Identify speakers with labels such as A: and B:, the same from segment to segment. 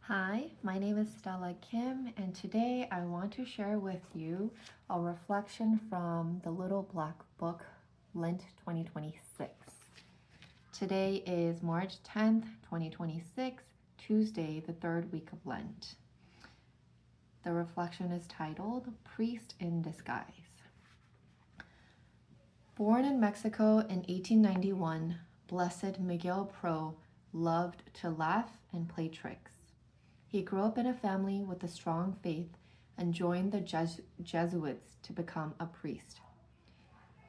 A: Hi, my name is Stella Kim, and today I want to share with you a reflection from the Little Black Book, Lent 2026. Today is March 10th, 2026, Tuesday, the third week of Lent. The reflection is titled Priest in Disguise. Born in Mexico in 1891, Blessed Miguel Pro loved to laugh and play tricks. He grew up in a family with a strong faith and joined the Jesuits to become a priest.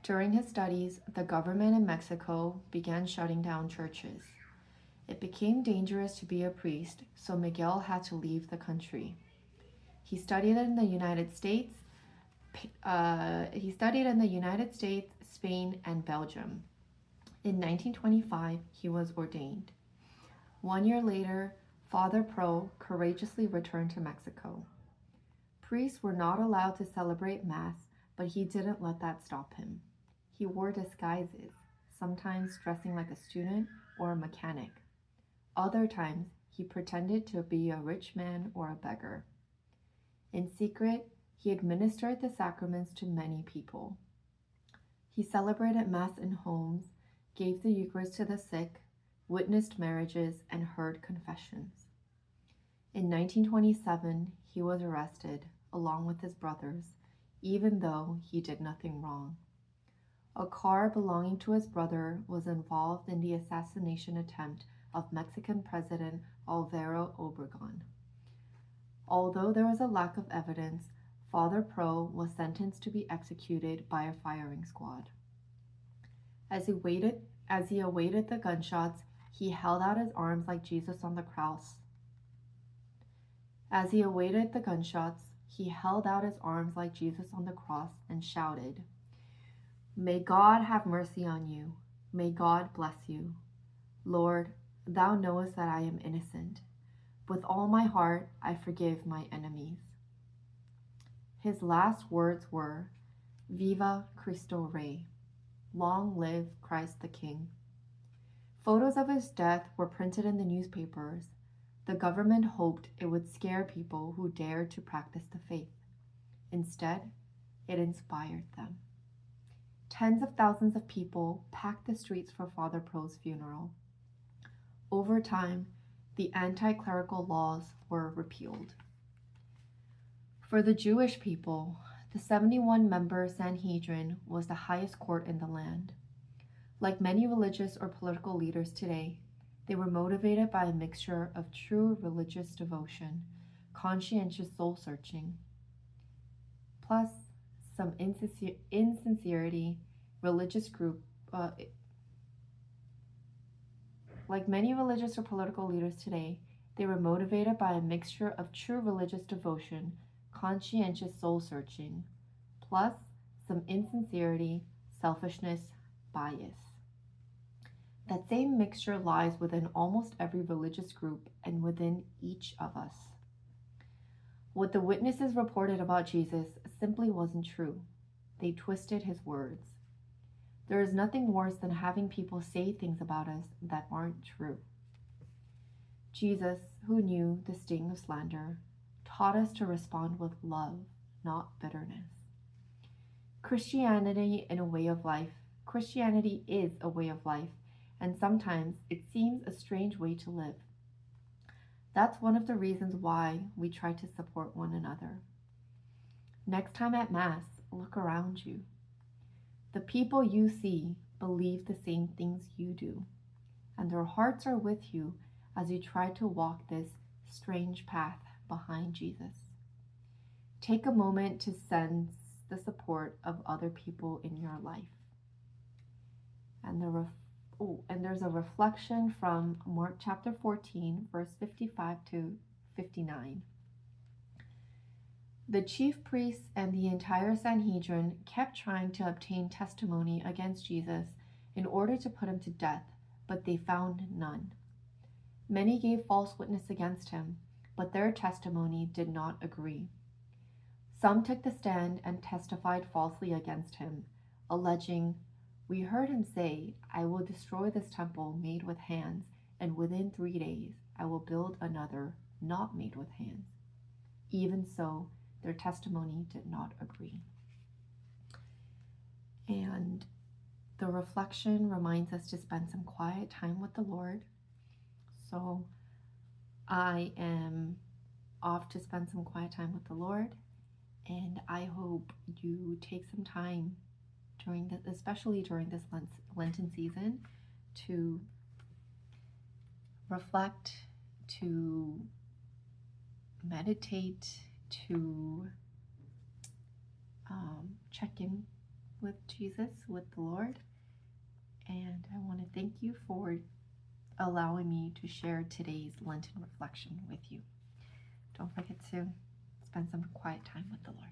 A: During his studies, the government in Mexico began shutting down churches. It became dangerous to be a priest, so Miguel had to leave the country. He studied in the United States. Spain, and Belgium. In 1925, he was ordained. 1 year later, Father Pro courageously returned to Mexico. Priests were not allowed to celebrate Mass, but he didn't let that stop him. He wore disguises, sometimes dressing like a student or a mechanic. Other times, he pretended to be a rich man or a beggar. In secret, he administered the sacraments to many people. He celebrated Mass in homes, gave the Eucharist to the sick, witnessed marriages, and heard confessions. In 1927, he was arrested, along with his brothers, even though he did nothing wrong. A car belonging to his brother was involved in the assassination attempt of Mexican President Alvaro Obregón. Although there was a lack of evidence, Father Pro was sentenced to be executed by a firing squad. As he awaited the gunshots, he held out his arms like Jesus on the cross. As he awaited the gunshots, he held out his arms like Jesus on the cross and shouted, "May God have mercy on you. May God bless you. Lord, thou knowest that I am innocent. With all my heart, I forgive my enemies." His last words were, "Viva Cristo Rey." Long live Christ the King. Photos of his death were printed in the newspapers. The government hoped it would scare people who dared to practice the faith. Instead, it inspired them. Tens of thousands of people packed the streets for Father Pro's funeral. Over time, the anti-clerical laws were repealed. For the Jewish people, the 71-member Sanhedrin was the highest court in the land. Like many religious or political leaders today, they were motivated by a mixture of true religious devotion, conscientious soul-searching, plus some insincerity, Like many religious or political leaders today, they were motivated by a mixture of true religious devotion, conscientious soul-searching, plus some insincerity, selfishness, bias. That same mixture lies within almost every religious group and within each of us. What the witnesses reported about Jesus simply wasn't true. They twisted his words. There is nothing worse than having people say things about us that aren't true. Jesus, who knew the sting of slander, taught us to respond with love, not bitterness. Christianity is a way of life, and sometimes it seems a strange way to live. That's one of the reasons why we try to support one another. Next time at Mass, look around you. The people you see believe the same things you do, and their hearts are with you as you try to walk this strange path behind Jesus. Take a moment to sense the support of other people in your life. And there's a reflection from Mark chapter 14, verse 55 to 59. The chief priests and the entire Sanhedrin kept trying to obtain testimony against Jesus in order to put him to death, but they found none. Many gave false witness against him, but their testimony did not agree. Some took the stand and testified falsely against him, alleging, "We heard him say, 'I will destroy this temple made with hands, and within 3 days I will build another not made with hands. Even so, their testimony did not agree. And the reflection reminds us to spend some quiet time with the Lord. So I am off to spend some quiet time with the Lord, and I hope you take some time during this, especially during this Lenten season, to reflect, to meditate, to check in with Jesus, with the Lord. And I want to thank you for allowing me to share today's Lenten reflection with you. Don't forget to spend some quiet time with the Lord.